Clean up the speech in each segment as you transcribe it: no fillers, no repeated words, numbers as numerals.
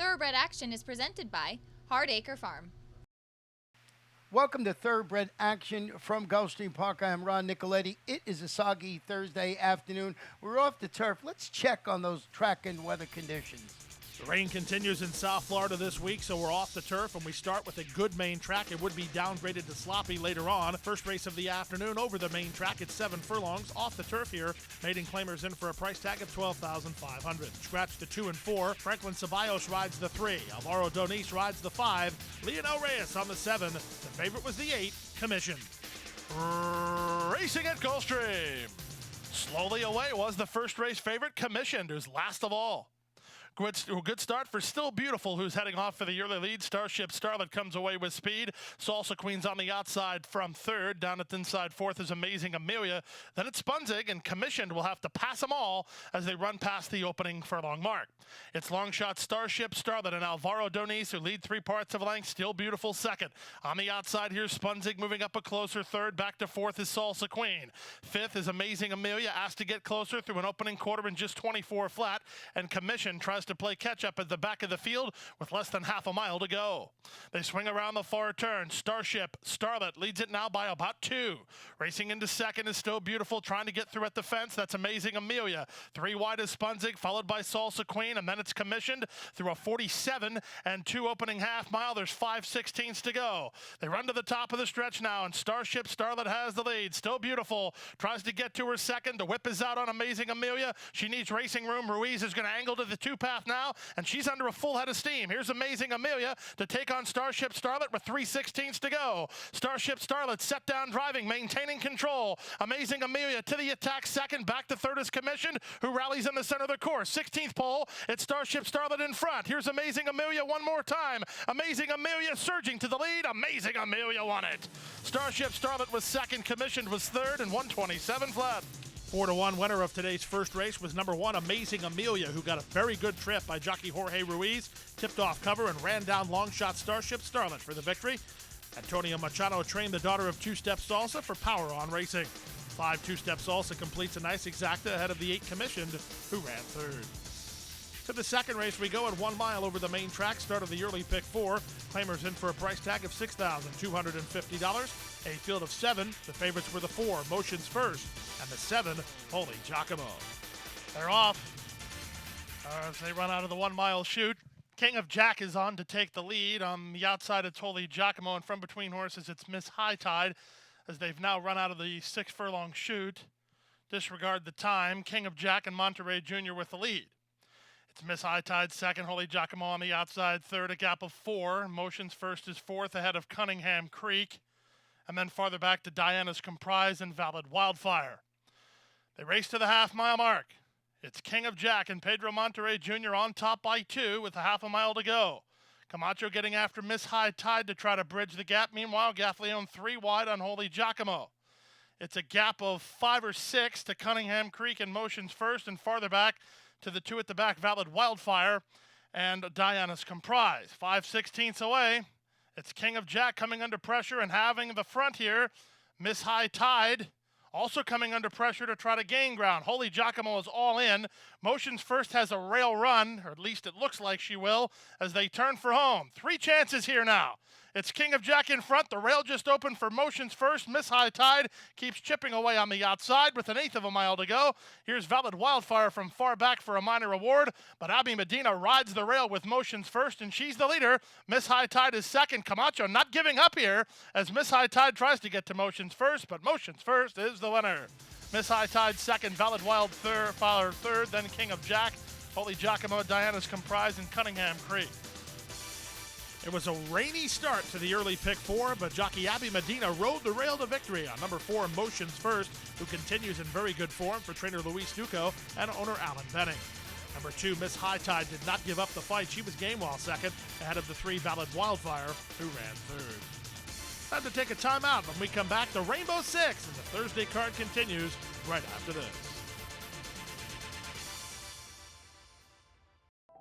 Thoroughbred Action is presented by Hardacre Farm. Welcome to Thoroughbred Action from Gulfstream Park. I am Ron Nicoletti. It is a soggy Thursday afternoon. We're off the turf. Let's check on those track and weather conditions. The rain continues in South Florida this week, so we're off the turf, and we start with a good main track. It would be downgraded to sloppy later on. First race of the afternoon over the main track. It's 7 furlongs off the turf here. Maiden Claimers in for a price tag of $12,500. Scratch the 2 and 4. Franklin Ceballos rides the 3. Alvaro Doniz rides the 5. Lionel Reyes on the 7. The favorite was the 8, Commission. Racing at Gulfstream. Slowly away was the first race favorite, Commissioned, who's last of all. Good start for Still Beautiful, who's heading off for the early lead. Starship Starlet comes away with speed. Salsa Queen's on the outside from third. Down at the inside fourth is Amazing Amelia. Then it's Spunzig, and Commissioned will have to pass them all as they run past the opening furlong mark. It's long shot Starship Starlet and Alvaro Doniz, who lead 3 parts of a length. Still Beautiful second. On the outside, here's Spunzig moving up a closer third. Back to fourth is Salsa Queen. Fifth is Amazing Amelia, asked to get closer through an opening quarter in just 24 flat. And Commission tries to play catch-up at the back of the field with less than half a mile to go. They swing around the far turn. Starship Starlet leads it now by about 2. Racing into second is Still Beautiful, trying to get through at the fence. That's Amazing Amelia. 3 wide is Spunzig, followed by Salsa Queen, and then it's Commissioned through a 47 and 2 opening half mile. There's 5/16 to go. They run to the top of the stretch now, and Starship Starlet has the lead. Still Beautiful tries to get to her second. The whip is out on Amazing Amelia. She needs racing room. Ruiz is going to angle to the 2-path now, and she's under a full head of steam. Here's Amazing Amelia to take on Starship Starlet with 3/16 to go. Starship Starlet set down driving, maintaining control. Amazing Amelia to the attack second. Back to third is Commissioned, who rallies in the center of the course. 16th pole, it's Starship Starlet in front. Here's Amazing Amelia one more time. Amazing Amelia surging to the lead. Amazing Amelia won it. Starship Starlet was second, Commissioned was third, and 127 flat. 4-1 winner of today's first race was number 1, Amazing Amelia, who got a very good trip by jockey Jorge Ruiz, tipped off cover and ran down long shot Starship Starlet for the victory. Antonio Machado trained the daughter of Two-Step Salsa for Power On Racing. 5 Two-Step Salsa completes a nice exacta ahead of the 8 Commissioned, who ran third. To the second race we go at 1 mile over the main track. Start of the early pick 4. Claimers in for a price tag of $6,250. A field of 7. The favorites were the 4, Motions First, and the 7, Holy Giacomo. They're off as they run out of the 1 mile chute. King of Jack is on to take the lead. On the outside it's Holy Giacomo, and from between horses it's Miss High Tide as they've now run out of the 6 furlong chute. Disregard the time. King of Jack and Monterey Jr. with the lead. It's Miss High Tide second, Holy Giacomo on the outside third, a gap of 4. Motions First is fourth ahead of Cunningham Creek. And then farther back to Diana's Comprise and Valid Wildfire. They race to the half-mile mark. It's King of Jack and Pedro Monterey Jr. on top by 2 with a half a mile to go. Camacho getting after Miss High Tide to try to bridge the gap. Meanwhile, Gaffleone 3 wide on Holy Giacomo. It's a gap of 5 or 6 to Cunningham Creek and Motions First, and farther back to the 2 at the back, Valid Wildfire and Diana's Comprise. 5/16 away. It's King of Jack coming under pressure and having the front here. Miss High Tide also coming under pressure to try to gain ground. Holy Giacomo is all in. Motions First has a rail run, or at least it looks like she will, as they turn for home. 3 chances here now. It's King of Jack in front. The rail just opened for Motions First. Miss High Tide keeps chipping away on the outside with 1/8 of a mile to go. Here's Valid Wildfire from far back for a minor award, but Abby Medina rides the rail with Motions First, and she's the leader. Miss High Tide is second. Camacho not giving up here as Miss High Tide tries to get to Motions First, but Motions First is the winner. Miss High Tide second, Valid Wildfire third, then King of Jack, Holy Giacomo, Diana's Comprise, and Cunningham Creek. It was a rainy start to the early pick 4, but jockey Abby Medina rode the rail to victory on number 4, Motions First, who continues in very good form for trainer Luis Duco and owner Alan Benning. Number 2, Miss High Tide did not give up the fight. She was game while second, ahead of the 3, Valid Wildfire, who ran third. Time to take a timeout. When we come back, the Rainbow Six, and the Thursday card continues right after this.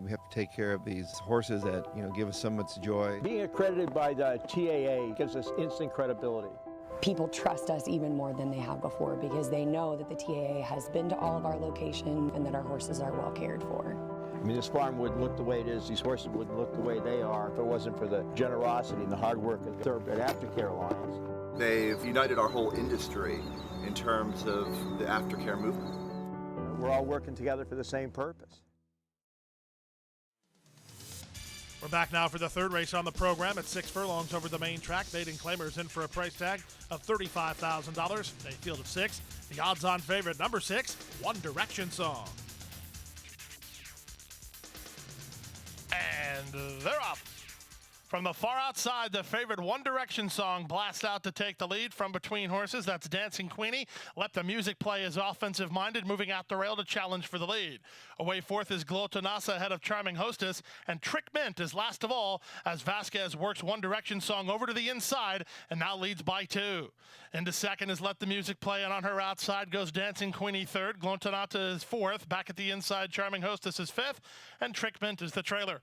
We have to take care of these horses that, give us so much joy. Being accredited by the TAA gives us instant credibility. People trust us even more than they have before because they know that the TAA has been to all of our locations and that our horses are well cared for. I mean, this farm wouldn't look the way it is, these horses wouldn't look the way they are if it wasn't for the generosity and the hard work of the Thoroughbred Aftercare Alliance. They've united our whole industry in terms of the aftercare movement. We're all working together for the same purpose. We're back now for the third race on the program at 6 furlongs over the main track. Maiden Claimers in for a price tag of $35,000. A field of 6. The odds-on favorite, number 6, One Direction Song. And they're up. From the far outside, the favorite One Direction Song blasts out to take the lead from between horses. That's Dancing Queenie. Let the Music Play is offensive-minded, moving out the rail to challenge for the lead. Away fourth is Glotonasa ahead of Charming Hostess, and Trick Mint is last of all as Vasquez works One Direction Song over to the inside and now leads by 2. Into second is Let the Music Play, and on her outside goes Dancing Queenie third. Glotonasa is fourth. Back at the inside, Charming Hostess is fifth, and Trick Mint is the trailer.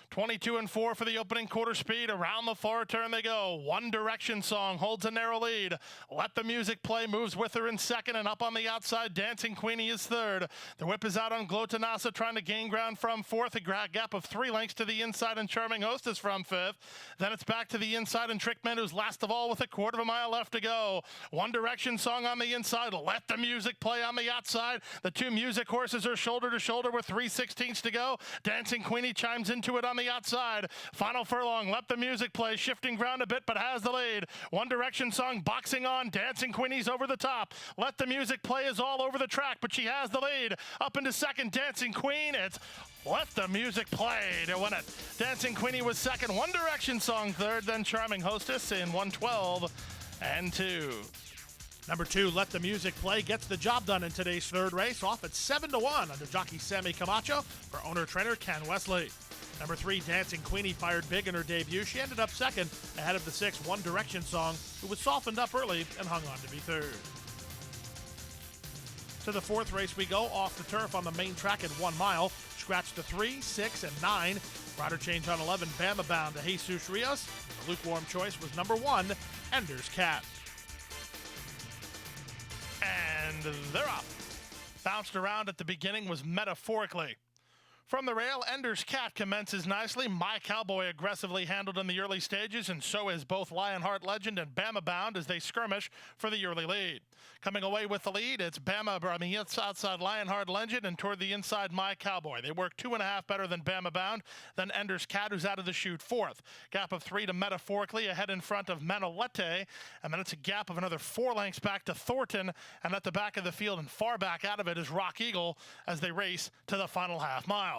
22 and 4 for the opening quarter speed. Around the far turn they go. One Direction Song holds a narrow lead. Let the Music Play moves with her in second, and up on the outside, Dancing Queenie is third. The whip is out on Glotonasa trying to gain ground from fourth. A gap of 3 lengths to the inside, and Charming Hostess from fifth. Then it's back to the inside, and Trickman, who's last of all with a quarter of a mile left to go. One Direction Song on the inside. Let the Music Play on the outside. The two music horses are shoulder to shoulder with 3/16 to go. Dancing Queenie chimes into it on the outside. Final furlong, Let the Music Play, shifting ground a bit but has the lead. One Direction Song boxing on. Dancing Queenie's over the top. Let the Music Play is all over the track, but she has the lead. Up into second, Dancing Queen. It's Let the Music Play to win it. Dancing Queenie was second. One Direction Song third, then Charming Hostess in 1:12 and 2. Number 2, Let the Music Play, gets the job done in today's third race, off at 7-1 under jockey Sammy Camacho for owner-trainer Ken Wesley. Number 3, Dancing Queenie fired big in her debut. She ended up second ahead of the 6, One Direction Song, who was softened up early and hung on to be third. To the fourth race we go, off the turf on the main track at 1 mile. Scratch to 3, 6, and 9. Rider change on 11, Bama Bound to Jesus Rios. The lukewarm choice was number 1, Ender's Cat. And they're up. Bounced around at the beginning was Metaphorically. From the rail, Ender's Cat commences nicely. My Cowboy aggressively handled in the early stages, and so is both Lionheart Legend and Bama Bound as they skirmish for the early lead. Coming away with the lead, it's Bama on the outside Lionheart Legend, and toward the inside, My Cowboy. They work 2.5 better than Bama Bound. Then Ender's Cat, who's out of the chute, fourth. Gap of 3 to Metaphorically, ahead in front of Manolete, and then it's a gap of another 4 lengths back to Thornton, and at the back of the field and far back out of it is Rock Eagle as they race to the final half mile.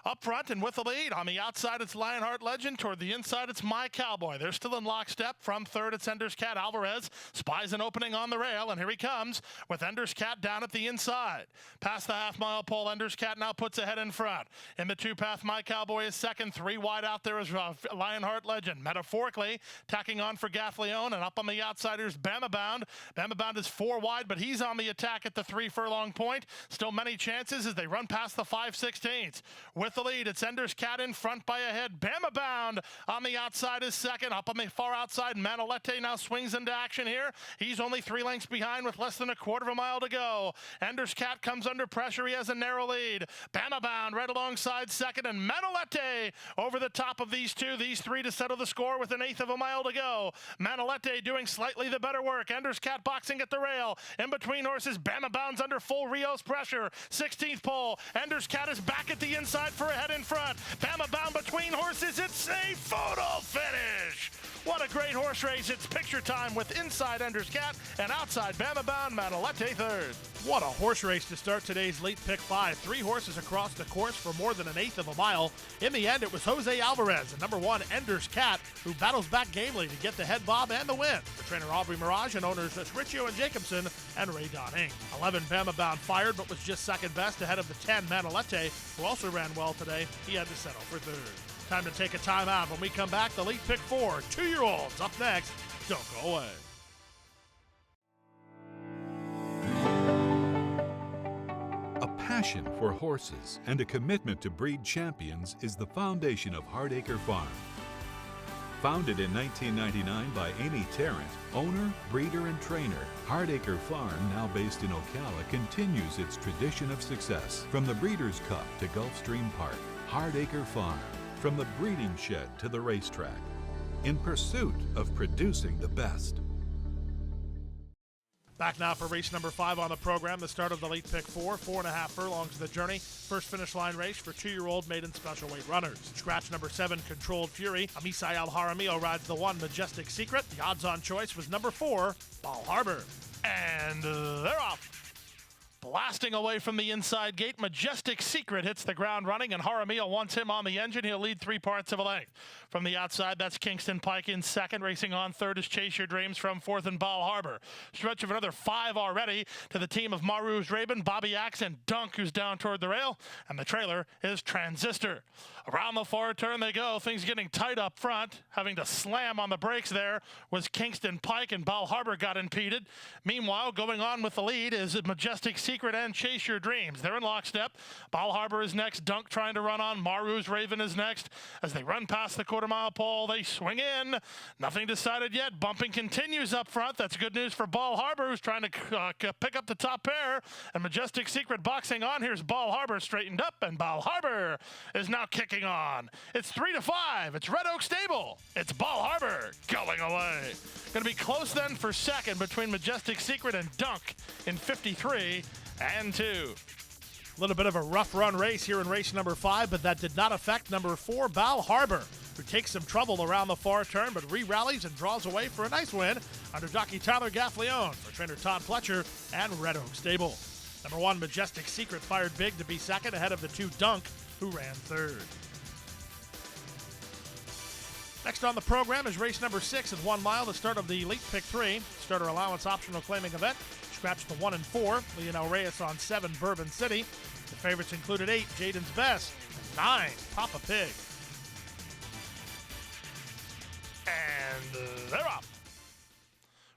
Up front and with the lead. On the outside, it's Lionheart Legend. Toward the inside, it's My Cowboy. They're still in lockstep. From third, it's Ender's Cat. Alvarez spies an opening on the rail, and here he comes with Ender's Cat down at the inside. Past the half-mile pole, Ender's Cat now puts ahead in front. In the 2-path, My Cowboy is second. 3 wide out there is Lionheart Legend. Metaphorically, tacking on for Gaffleone, and up on the outside, here's Bama Bound. Bama Bound is 4 wide, but he's on the attack at the 3 furlong point. Still many chances as they run past the 5/16. With the lead, it's Ender's Cat in front by a head. Bama Bound on the outside is second. Up on the far outside, Manolete now swings into action here. He's only 3 lengths behind with less than a quarter of a mile to go. Ender's Cat comes under pressure. He has a narrow lead. Bama Bound right alongside second, and Manolete over the top of these 2. These 3 to settle the score with 1/8 of a mile to go. Manolete doing slightly the better work. Ender's Cat boxing at the rail. In between horses, Bama Bound's under full Rios pressure. 16th pole. Ender's Cat is back at the inside for a head in front. Bama Bound between horses. It's a photo finish. What a great horse race. It's picture time with inside Ender's Cat and outside Bama Bound, Manolete third. What a horse race to start today's late pick 5. 3 horses across the course for more than 1/8 of a mile. In the end, it was Jose Alvarez and number 1, Ender's Cat, who battles back gamely to get the head bob and the win. For trainer Aubrey Mirage and owners Riccio and Jacobson and Ray Donning. 11, Bama Bound fired, but was just second best ahead of the 10, Manolete, who also ran well today. He had to settle for third. Time to take a timeout. When we come back, the late pick 4, 2-year-olds up next. Don't go away. A passion for horses and a commitment to breed champions is the foundation of Hardacre Farm. Founded in 1999 by Amy Tarrant, owner, breeder, and trainer, Hardacre Farm, now based in Ocala, continues its tradition of success. From the Breeders' Cup to Gulfstream Park, Hardacre Farm, from the breeding shed to the racetrack, in pursuit of producing the best. Back now for race number 5 on the program, the start of the late pick 4.5 furlongs of the journey. First finish line race for 2-year-old maiden special weight runners. Scratch number 7, Controlled Fury. Amisai Al Jaramillo rides the 1, Majestic Secret. The odds-on choice was number 4, Ball Harbor. And they're off. Blasting away from the inside gate, Majestic Secret hits the ground running, and Jaramillo wants him on the engine. He'll lead 3 parts of a length. From the outside, that's Kingston Pike in second. Racing on third is Chase Your Dreams from fourth, and Ball Harbor. Stretch of another 5 already to the team of Maru's Raven, Bobby Axe, and Dunk, who's down toward the rail, and the trailer is Transistor. Around the far turn they go, things getting tight up front. Having to slam on the brakes there was Kingston Pike, and Ball Harbor got impeded. Meanwhile, going on with the lead is Majestic Secret and Chase Your Dreams. They're in lockstep. Ball Harbor is next. Dunk trying to run on. Maru's Raven is next. As they run past the quarter-mile pole, they swing in. Nothing decided yet. Bumping continues up front. That's good news for Ball Harbor, who's trying to pick up the top pair. And Majestic Secret boxing on. Here's Ball Harbor straightened up, and Ball Harbor is now kicking on. It's 3-5. It's Red Oak Stable. It's Ball Harbor going away. Going to be close then for second between Majestic Secret and Dunk in 53 and 2. A little bit of a rough run race here in race number 5, but that did not affect number 4, Ball Harbor, who takes some trouble around the far turn, but re-rallies and draws away for a nice win under jockey Tyler Gaffleone for trainer Todd Fletcher and Red Oak Stable. Number 1, Majestic Secret, fired big to be second ahead of the 2, Dunk, who ran third. Next on the program is race number 6 at 1 mile, the start of the late pick 3, starter allowance optional claiming event. Scratch the 1 and 4, Leonel Reyes on 7, Bourbon City. The favorites included 8, Jaden's Best, and 9, Papa Pig. And they're off.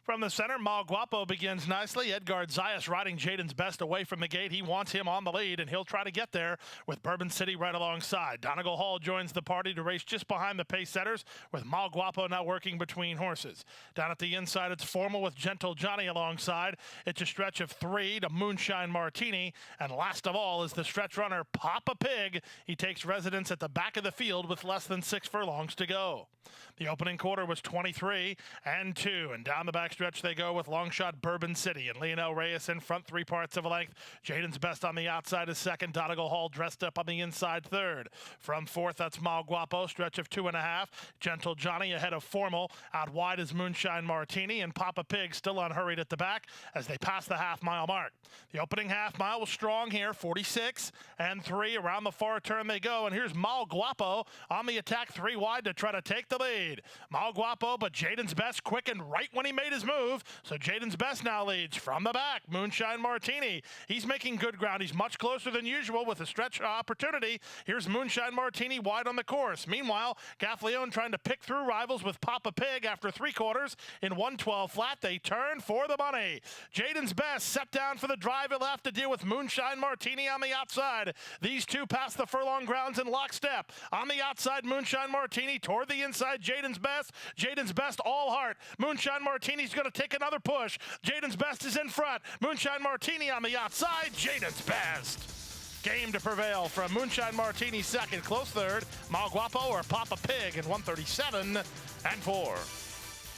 From the center, Mal Guapo begins nicely. Edgard Zayas riding Jaden's Best away from the gate. He wants him on the lead, and he'll try to get there with Bourbon City right alongside. Donegal Hall joins the party to race just behind the pace setters, with Mal Guapo now working between horses. Down at the inside, it's Formal with Gentle Johnny alongside. It's a stretch of 3 to Moonshine Martini, and last of all is the stretch runner Papa Pig. He takes residence at the back of the field with less than 6 furlongs to go. The opening quarter was 23 and 2, and down the backstretch they go with long shot Bourbon City and Leonel Reyes in front 3 parts of a length. Jaden's Best on the outside is second. Donegal Hall dressed up on the inside third. From fourth, that's Mal Guapo, stretch of 2.5. Gentle Johnny ahead of Formal. Out wide is Moonshine Martini, and Papa Pig still unhurried at the back as they pass the half-mile mark. The opening half-mile was strong here, 46 and 3. Around the far turn they go, and here's Mal Guapo on the attack 3 wide to try to take the lead. Mal Guapo, but Jaden's Best quickened right when he made his move, so Jaden's Best now leads from the back. Moonshine Martini, he's making good ground. He's much closer than usual with a stretch opportunity. Here's Moonshine Martini wide on the course. Meanwhile, Gaffleone trying to pick through rivals with Papa Pig after 3 quarters. In 112 flat, they turn for the money. Jaden's Best set down for the drive. He'll have to deal with Moonshine Martini on the outside. These two pass the furlong grounds in lockstep. On the outside, Moonshine Martini toward the inside, Jaden's Best. Jaden's Best all heart. Moonshine Martini's going to take another push. Jaden's Best is in front. Moonshine Martini on the outside. Jaden's Best. Game to prevail from Moonshine Martini second. Close third, Mal Guapo or Papa Pig in 137 and 4.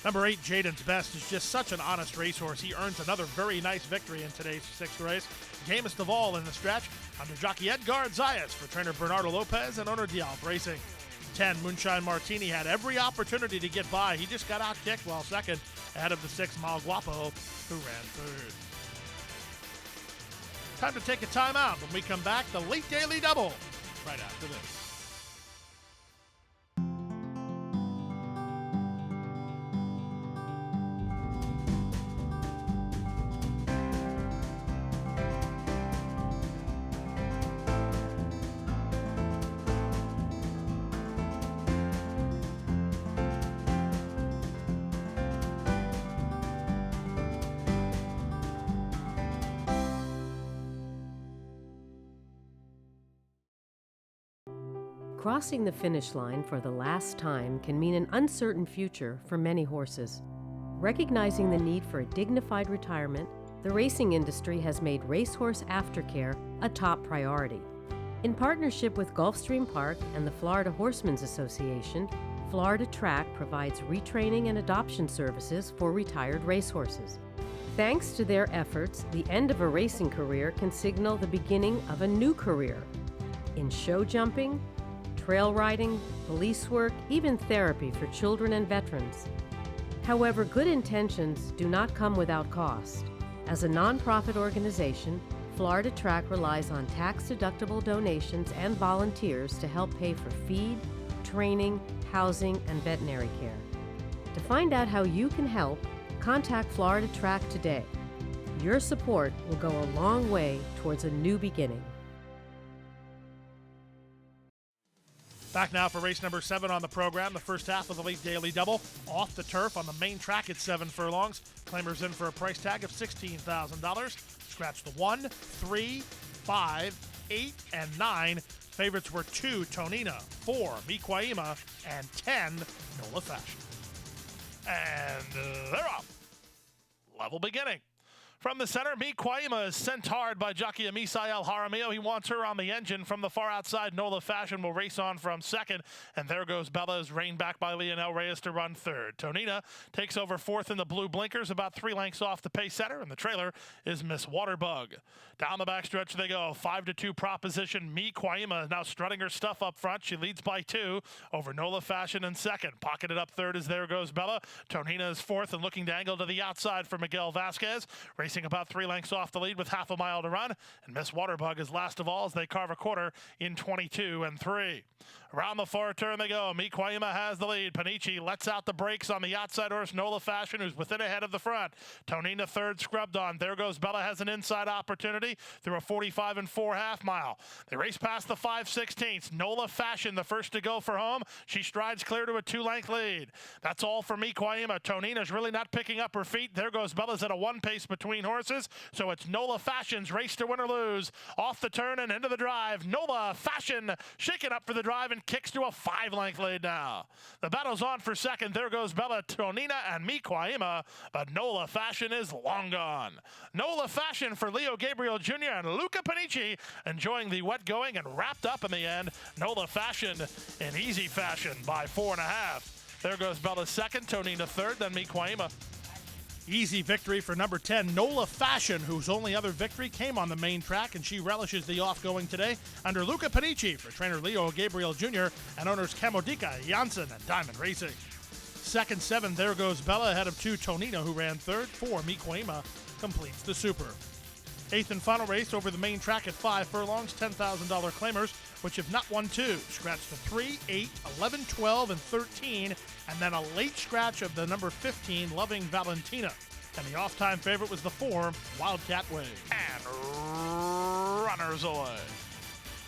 Number 8, Jaden's Best, is just such an honest racehorse. He earns another very nice victory in today's 6th race. Gamest of all in the stretch under jockey Edgard Zayas for trainer Bernardo Lopez and owner Dialp Racing. 10, Moonshine Martini had every opportunity to get by. He just got out-kicked while second ahead of the 6, Mal Guapo, who ran third. Time to take a timeout. When we come back, the late daily double right after this. Crossing the finish line for the last time can mean an uncertain future for many horses. Recognizing the need for a dignified retirement, the racing industry has made racehorse aftercare a top priority. In partnership with Gulfstream Park and the Florida Horsemen's Association, Florida Track provides retraining and adoption services for retired racehorses. Thanks to their efforts, the end of a racing career can signal the beginning of a new career in show jumping, trail riding, police work, even therapy for children and veterans. However, good intentions do not come without cost. As a nonprofit organization, Florida Track relies on tax-deductible donations and volunteers to help pay for feed, training, housing, and veterinary care. To find out how you can help, contact Florida Track today. Your support will go a long way towards a new beginning. Back now for race number 7 on the program. The first half of the Elite Daily Double. Off the turf on the main track at 7 furlongs. Claimers in for a price tag of $16,000. Scratch the 1, 3, 5, 8, and 9. Favorites were 2, Tonina, 4, Miquaima, and 10, Nola Fashion. And they're off. Level beginning. From the center, Miquaima is sent hard by jockey Amisael Jaramillo. He wants her on the engine. From the far outside, Nola Fashion will race on from second. And there goes Bella, is reined back by Leonel Reyes to run third. Tonina takes over fourth in the blue blinkers, about 3 lengths off the pace setter. And the trailer is Miss Waterbug. Down the backstretch they go. 5-2 proposition. Miquaima is now strutting her stuff up front. She leads by 2 over Nola Fashion in second. Pocketed up third as there goes Bella. Tonina is fourth and looking to angle to the outside for Miguel Vasquez. Racing about 3 lengths off the lead with half a mile to run. And Miss Waterbug is last of all as they carve a quarter in 22 and 3. Around the far turn they go. Miquaima has the lead. Panici lets out the brakes on the outside horse Nola Fashion, who's within ahead of the front. Tonina third, scrubbed on. There goes Bella, has an inside opportunity through a 45 and 4 half mile. They race past the 5/16. Nola Fashion the first to go for home. She strides clear to a 2-length lead. That's all for Miquaima. Tonina's really not picking up her feet. There goes Bella's at a 1 pace between horses. So it's Nola Fashion's race to win or lose. Off the turn and into the drive. Nola Fashion shaking up for the drive and kicks to a 5-length lead now. The battle's on for second. There goes Bella, Tonina, and Miquaima, but Nola Fashion is long gone. Nola Fashion for Leo Gabriel Jr. and Luca Panici enjoying the wet going and wrapped up in the end. Nola Fashion in easy fashion by 4.5. There goes Bella second, Tonina third, then Miquaima. Easy victory for number 10, Nola Fashion, whose only other victory came on the main track, and she relishes the off-going today under Luca Panici for trainer Leo Gabriel Jr. and owners Kamodika, Janssen, and Diamond Racing. Second 7, there goes Bella ahead of 2, Tonina, who ran third. 4, Miquaima completes the super. 8th and final race over the main track at 5 furlongs, $10,000 claimers, which have not won 2. Scratch the 3, 8, 11, 12, and 13, and then a late scratch of the number 15, Loving Valentina. And the off-time favorite was the 4, Wildcat Wave. And runners away.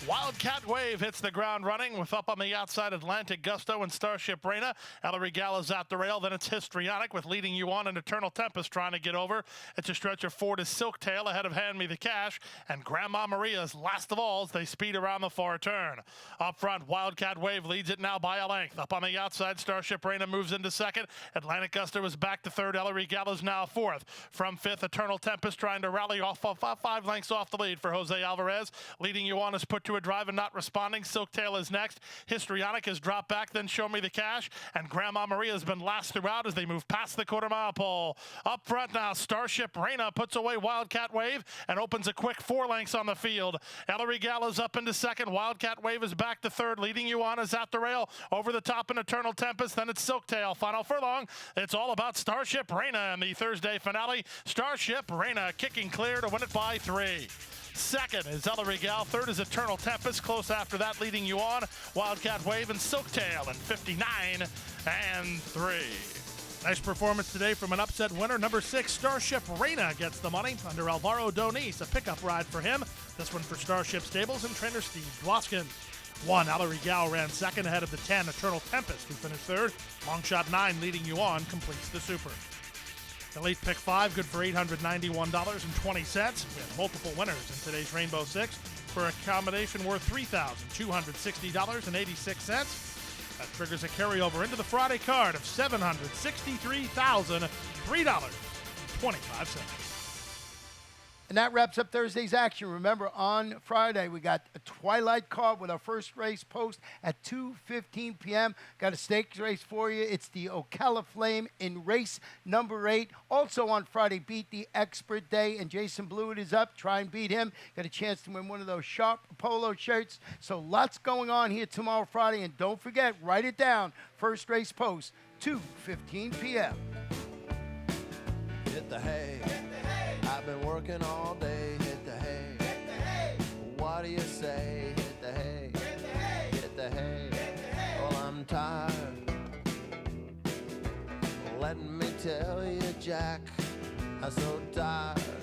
Wildcat Wave hits the ground running with up on the outside Atlantic Gusto and Starship Reina. Ellery Gala's at the rail. Then it's Histrionic with Leading You On and Eternal Tempest trying to get over. It's a stretch of 4 to Silktail ahead of Hand Me the Cash. And Grandma Maria's last of all as they speed around the far turn. Up front, Wildcat Wave leads it now by a length. Up on the outside, Starship Reina moves into second. Atlantic Gusto is back to third. Ellery Gala's now fourth. From fifth, Eternal Tempest trying to rally off 5 lengths off the lead for Jose Alvarez. Leading You On is put to a drive and not responding. Silktail is next. Histrionic has dropped back, then Show Me the Cash. And Grandma Maria has been last throughout as they move past the quarter-mile pole. Up front now, Starship Reina puts away Wildcat Wave and opens a quick 4 lengths on the field. Ellery Gala's up into second. Wildcat Wave is back to third. Leading You On is at the rail. Over the top in Eternal Tempest. Then it's Silktail. Final furlong. It's all about Starship Reina in the Thursday finale. Starship Reina kicking clear to win it by 3. Second is Ellery Gal. Third is Eternal Tempest. Close after that, Leading You On, Wildcat Wave, and Silktail in 59 and 3. Nice performance today from an upset winner. Number 6, Starship Reina gets the money under Alvaro Doniz. A pickup ride for him. This one for Starship Stables and trainer Steve Dwoskin. 1, Ellery Gal ran second ahead of the 10, Eternal Tempest, who finished third. Long shot 9, Leading You On, completes the super. Elite pick 5, good for $891.20. We have multiple winners in today's Rainbow Six. for a combination worth $3,260.86. That triggers a carryover into the Friday card of $763,003.25. And that wraps up Thursday's action. Remember, on Friday, we got a twilight card with our first race post at 2:15 p.m. Got a stakes race for you. It's the Ocala Flame in race number 8. Also on Friday, Beat the Expert Day, and Jason Blewett is up. Try and beat him. Got a chance to win one of those sharp polo shirts. So lots going on here tomorrow, Friday. And don't forget, write it down. First race post, 2:15 p.m. Hit the hay. I've been working all day. Hit the hay. Hit the hay. What do you say? Hit the hay. Hit the hay. Hit the hay. Well, I'm tired. Let me tell you, Jack, I'm so tired.